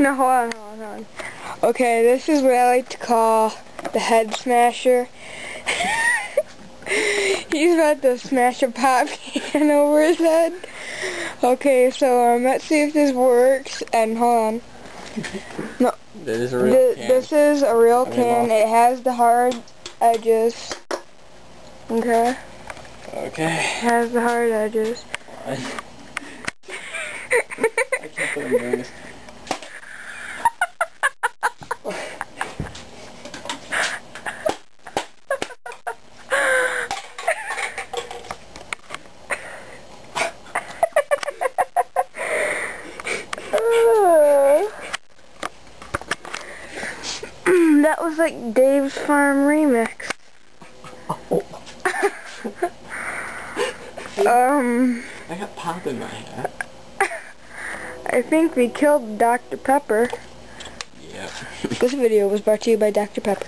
No, hold on. Okay, this is what I like to call the head smasher. He's about to smash a pop can over his head. Okay, so let's see if this works. And hold on. No, this is a real can. This is a real can. It has the hard edges. Okay. Okay. It has the hard edges. I can't believe I'm doing this. That was like Dave's Farm remix. I got pop in my hair. I think we killed Dr. Pepper. Yep. This video was brought to you by Dr. Pepper.